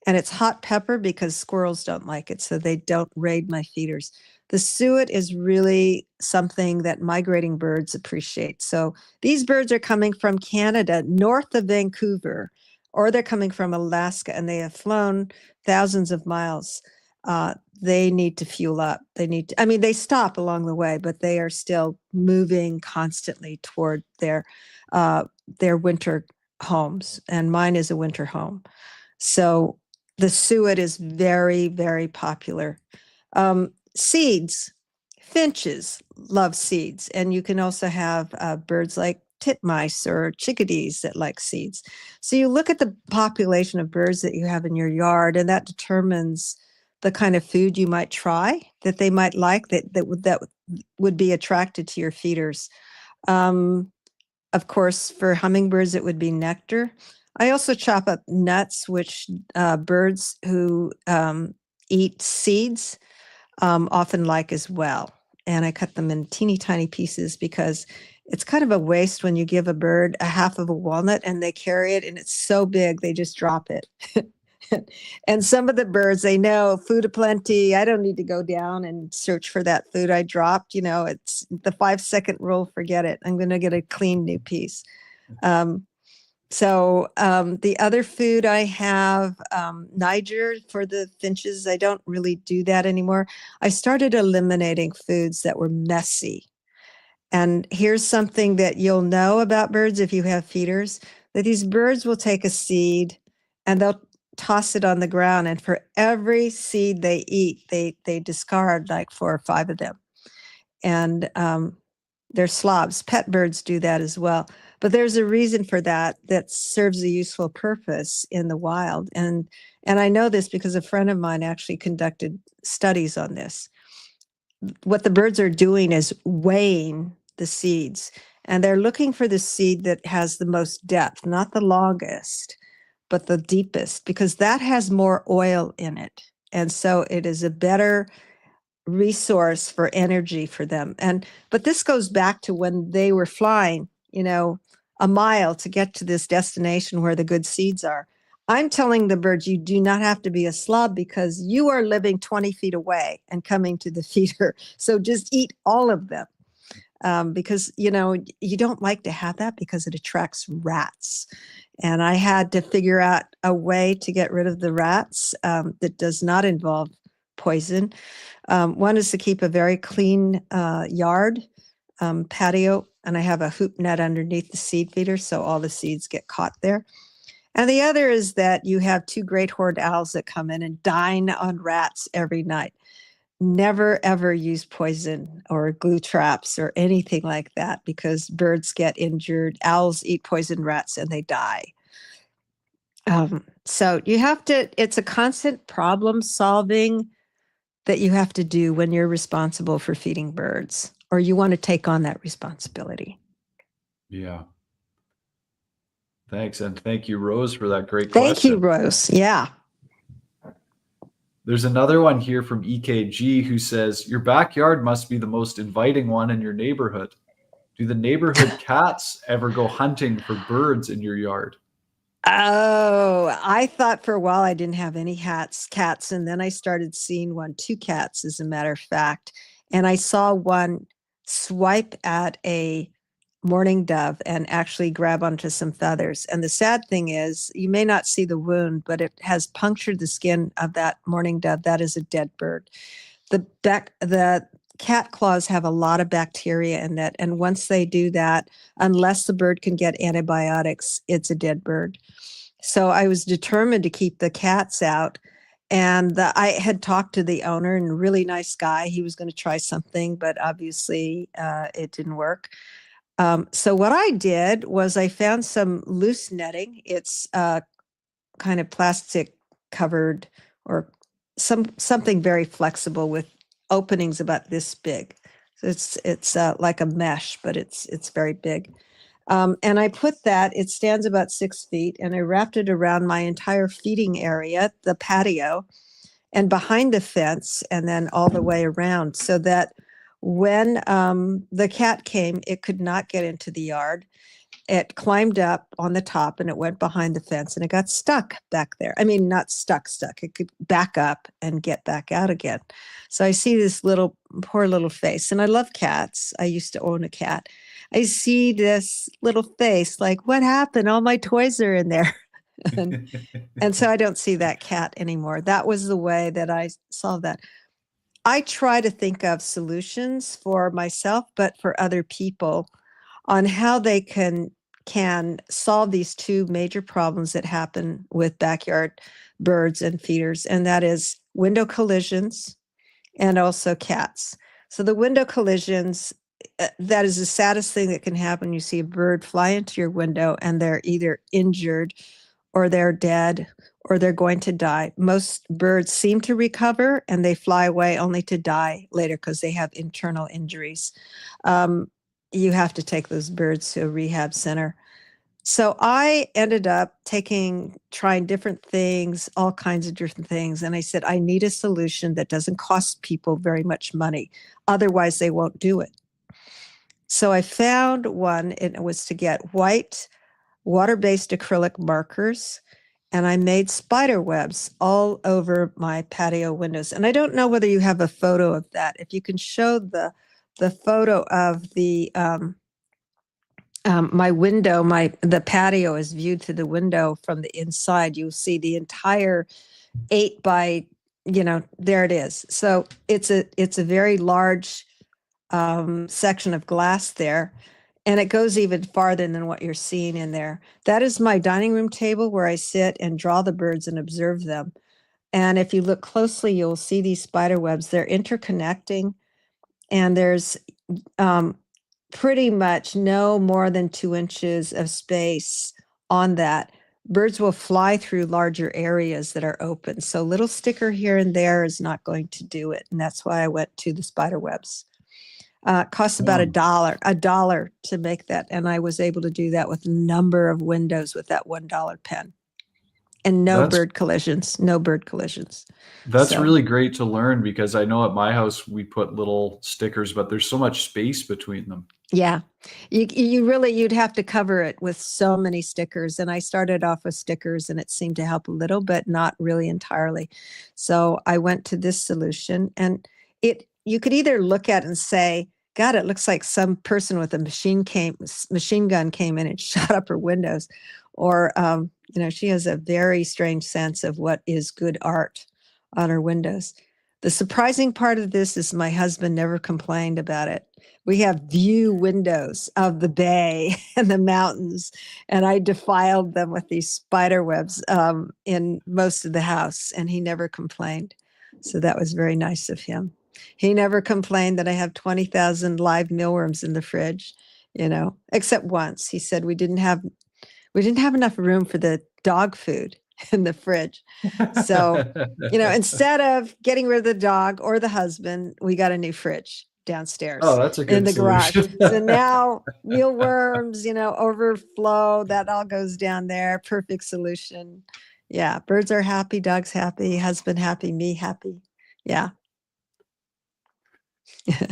and it's hot pepper because squirrels don't like it, so they don't raid my feeders. The suet is really something that migrating birds appreciate. So these birds are coming from Canada, north of Vancouver, or they're coming from Alaska, and they have flown thousands of miles. They need to fuel up. They stop along the way, but they are still moving constantly toward their their winter homes, and mine is a winter home. So the suet is very, very popular. Seeds, finches love seeds, and you can also have birds like titmice or chickadees that like seeds. So you look at the population of birds that you have in your yard, and that determines the kind of food you might try that they might like, that would be attracted to your feeders. Of course, for hummingbirds, it would be nectar. I also chop up nuts, which birds who eat seeds often like as well. And I cut them in teeny tiny pieces because it's kind of a waste when you give a bird a half of a walnut and they carry it and it's so big they just drop it. And some of the birds, they know food aplenty. I don't need to go down and search for that food I dropped. It's the 5-second rule. Forget it. I'm going to get a clean new piece. The other food I have, Niger for the finches. I don't really do that anymore. I started eliminating foods that were messy. And here's something that you'll know about birds if you have feeders, that these birds will take a seed and they'll toss it on the ground. And for every seed they eat, they discard like 4 or 5 of them. And they're slobs. Pet birds do that as well. But there's a reason for that serves a useful purpose in the wild. And I know this because a friend of mine actually conducted studies on this. What the birds are doing is weighing the seeds, and they're looking for the seed that has the most depth, not the longest, but the deepest, because that has more oil in it. And so it is a better resource for energy for them. But this goes back to when they were flying, a mile to get to this destination where the good seeds are. I'm telling the birds, you do not have to be a slob because you are living 20 feet away and coming to the feeder. So just eat all of them. Because, you don't like to have that because it attracts rats. And I had to figure out a way to get rid of the rats that does not involve poison. One is to keep a very clean yard, patio, and I have a hoop net underneath the seed feeder, so all the seeds get caught there. And the other is that you have 2 great horned owls that come in and dine on rats every night. Never, ever use poison or glue traps or anything like that because birds get injured. Owls eat poisoned rats and they die. So it's a constant problem solving that you have to do when you're responsible for feeding birds, or you want to take on that responsibility. Yeah. Thanks. And thank you, Rose, for that great question. Thank you, Rose. Yeah. There's another one here from EKG who says, your backyard must be the most inviting one in your neighborhood. Do the neighborhood cats ever go hunting for birds in your yard? Oh, I thought for a while I didn't have any cats. And then I started seeing 2 cats, as a matter of fact. And I saw one swipe at a mourning dove and actually grab onto some feathers. And the sad thing is, you may not see the wound, but it has punctured the skin of that mourning dove. That is a dead bird. The cat claws have a lot of bacteria in it. And once they do that, unless the bird can get antibiotics, it's a dead bird. So I was determined to keep the cats out. And I had talked to the owner, and a really nice guy. He was going to try something, but obviously it didn't work. So what I did was I found some loose netting. It's kind of plastic covered or something very flexible with openings about this big. So it's like a mesh, but it's very big. And I put that, it stands about 6 feet, and I wrapped it around my entire feeding area, the patio, and behind the fence, and then all the way around, so that when the cat came, it could not get into the yard. It climbed up on the top and it went behind the fence and it got stuck back there. I mean, not stuck. It could back up and get back out again. So I see this poor little face, and I love cats. I used to own a cat. I see this little face like, what happened? All my toys are in there. and so I don't see that cat anymore. That was the way that I solved that. I try to think of solutions for myself, but for other people on how they can can solve these two major problems that happen with backyard birds and feeders, and that is window collisions and also cats. So the window collisions, that is the saddest thing that can happen. You see a bird fly into your window and they're either injured or they're dead or they're going to die. Most birds seem to recover and they fly away only to die later because they have internal injuries. You have to take those birds to a rehab center. So I ended up trying different things, all kinds of different things. And I said, I need a solution that doesn't cost people very much money. Otherwise, they won't do it. So I found one, and it was to get white water-based acrylic markers. And I made spider webs all over my patio windows. And I don't know whether you have a photo of that. If you can show the photo of my window, the patio is viewed through the window from the inside. You'll see the entire 8 by, there it is. So it's a very large section of glass there, and it goes even farther than what you're seeing in there. That is my dining room table where I sit and draw the birds and observe them. And if you look closely, you'll see these spider webs. They're interconnecting, and there's pretty much no more than 2 inches of space on that. Birds will fly through larger areas that are open. So little sticker here and there is not going to do it. And that's why I went to the spider webs. It costs about $1 to make that. And I was able to do that with a number of windows with that $1 pen. And no bird collisions. That's really great to learn, because I know at my house we put little stickers, but there's so much space between them. Yeah, you'd have to cover it with so many stickers. And I started off with stickers and it seemed to help a little, but not really entirely. So I went to this solution, and you could either look at it and say, God, it looks like some person with a machine gun came in and shot up her windows. Or, she has a very strange sense of what is good art on her windows. The surprising part of this is my husband never complained about it. We have view windows of the bay and the mountains, and I defiled them with these spider webs in most of the house, and he never complained. So that was very nice of him. He never complained that I have 20,000 live mealworms in the fridge, except once. He said we didn't have enough room for the dog food in the fridge. So, instead of getting rid of the dog or the husband, we got a new fridge downstairs. Oh, that's a good in the solution. garage. So now mealworms, overflow, that all goes down there. Perfect solution. Yeah. Birds are happy, dogs happy, husband happy, me happy. Yeah.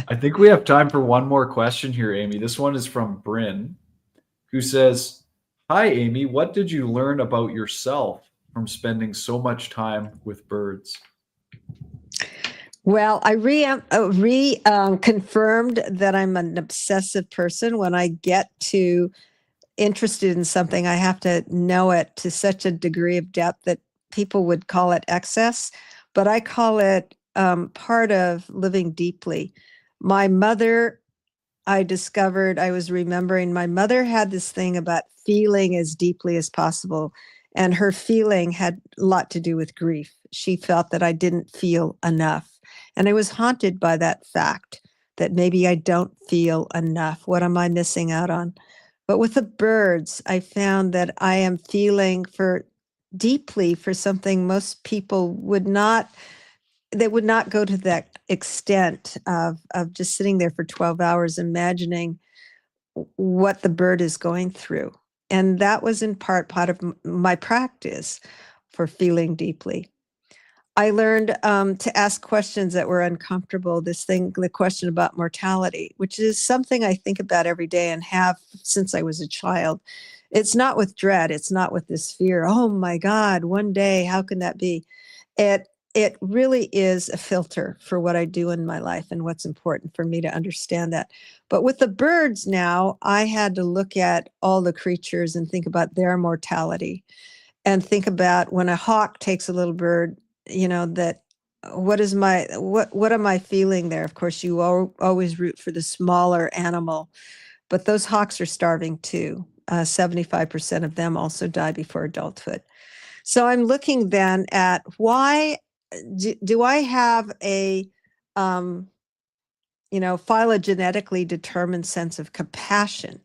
I think we have time for one more question here, Amy. This one is from Bryn, who says, hi, Amy, what did you learn about yourself from spending so much time with birds? Well, I confirmed that I'm an obsessive person. When I get interested in something, I have to know it to such a degree of depth that people would call it excess, but I call it part of living deeply. My mother, I was remembering my mother had this thing about feeling as deeply as possible. And her feeling had a lot to do with grief. She felt that I didn't feel enough. And I was haunted by that fact that maybe I don't feel enough. What am I missing out on? But with the birds, I found that I am feeling deeply for something most people would not go to that extent of just sitting there for 12 hours imagining what the bird is going through. And that was in part of my practice for feeling deeply. I learned to ask questions that were uncomfortable. The question about mortality, which is something I think about every day and have since I was a child. It's not with dread. It's not with this fear. Oh my God, one day, how can that be? It really is a filter for what I do in my life and what's important for me to understand that. But with the birds now, I had to look at all the creatures and think about their mortality and think about when a hawk takes a little bird, that what am I feeling there? Of course, you always root for the smaller animal, but those hawks are starving too. 75% of them also die before adulthood. So I'm looking then at why do I have a phylogenetically determined sense of compassion?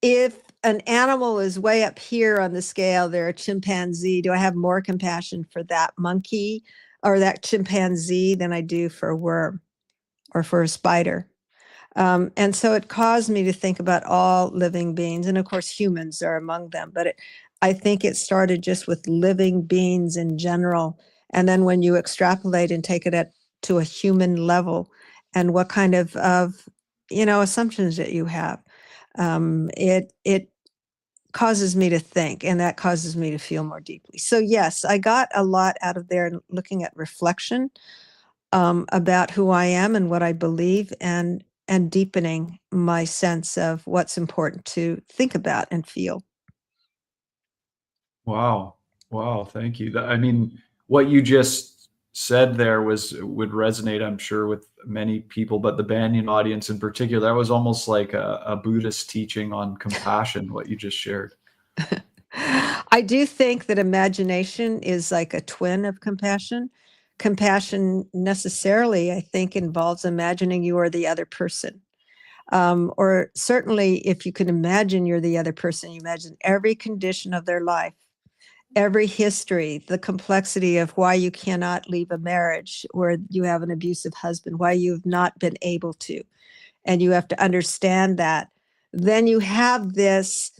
If an animal is way up here on the scale, they're a chimpanzee, do I have more compassion for that monkey or that chimpanzee than I do for a worm or for a spider? And so it caused me to think about all living beings. And of course, humans are among them. But I think it started just with living beings in general. And then when you extrapolate and take it to a human level and what kind of assumptions that you have, it causes me to think, and that causes me to feel more deeply. So yes, I got a lot out of there looking at reflection about who I am and what I believe, and deepening my sense of what's important to think about and feel. Wow. Wow. Thank you. I mean, what you just said there would resonate, I'm sure, with many people, but the Banyan audience in particular. That was almost like a Buddhist teaching on compassion, what you just shared. I do think that imagination is like a twin of compassion. Compassion necessarily, I think, involves imagining you are the other person. Or certainly, if you can imagine you're the other person, you imagine every condition of their life, every history, the complexity of why you cannot leave a marriage where you have an abusive husband, why you've not been able to, and you have to understand that. Then you have this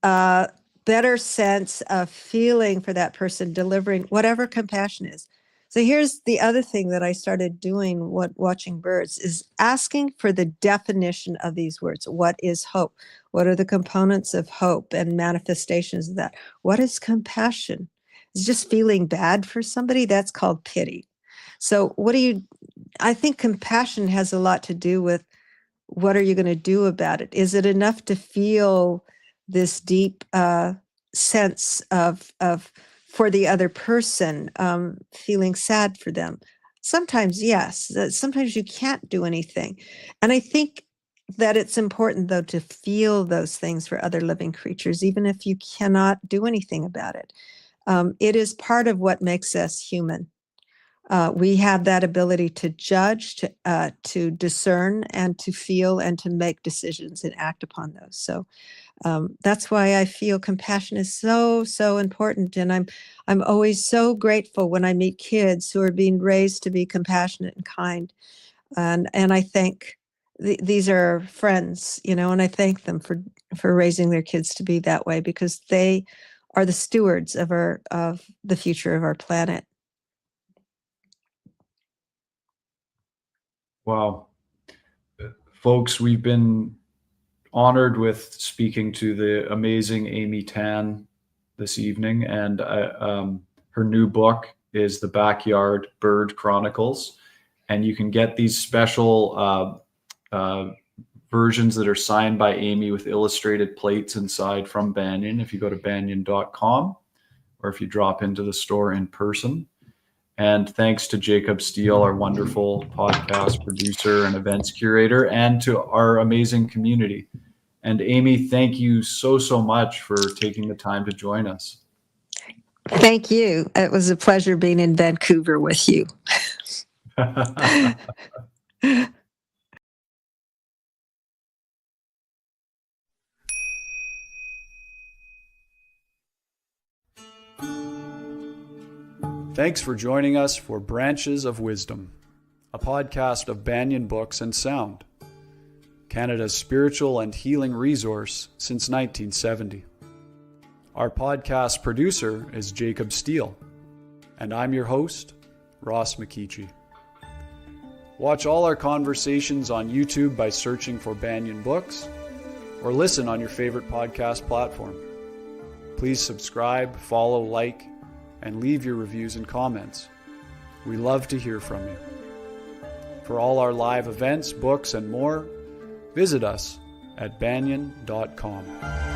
better sense of feeling for that person, delivering whatever compassion is. So here's the other thing that I started doing watching birds is asking for the definition of these words. What is hope? What are the components of hope and manifestations of that? What is compassion? It's just feeling bad for somebody. That's called pity. So I think compassion has a lot to do with what are you going to do about it? Is it enough to feel this deep sense of for the other person, feeling sad for them? Sometimes, yes. Sometimes you can't do anything. And I think that it's important, though, to feel those things for other living creatures, even if you cannot do anything about it. It is part of what makes us human. We have that ability to judge, to discern, and to feel, and to make decisions and act upon those. So that's why I feel compassion is so, so important. And I'm always so grateful when I meet kids who are being raised to be compassionate and kind. And I thank these are friends, and I thank them for raising their kids to be that way, because they are the stewards of the future of our planet. Wow. Folks, we've been honored with speaking to the amazing Amy Tan this evening, and her new book is The Backyard Bird Chronicles, and you can get these special versions that are signed by Amy with illustrated plates inside from Banyan if you go to banyan.com, or if you drop into the store in person. And thanks to Jacob Steele, our wonderful podcast producer and events curator, and to our amazing community. And Amy, thank you so, so much for taking the time to join us. Thank you. It was a pleasure being in Vancouver with you. Thanks for joining us for Branches of Wisdom, a podcast of Banyan Books and Sound, Canada's spiritual and healing resource since 1970. Our podcast producer is Jacob Steele, and I'm your host, Ross McKeechee. Watch all our conversations on YouTube by searching for Banyan Books, or listen on your favorite podcast platform. Please subscribe, follow, like, and leave your reviews and comments. We love to hear from you. For all our live events, books, and more, visit us at banyan.com.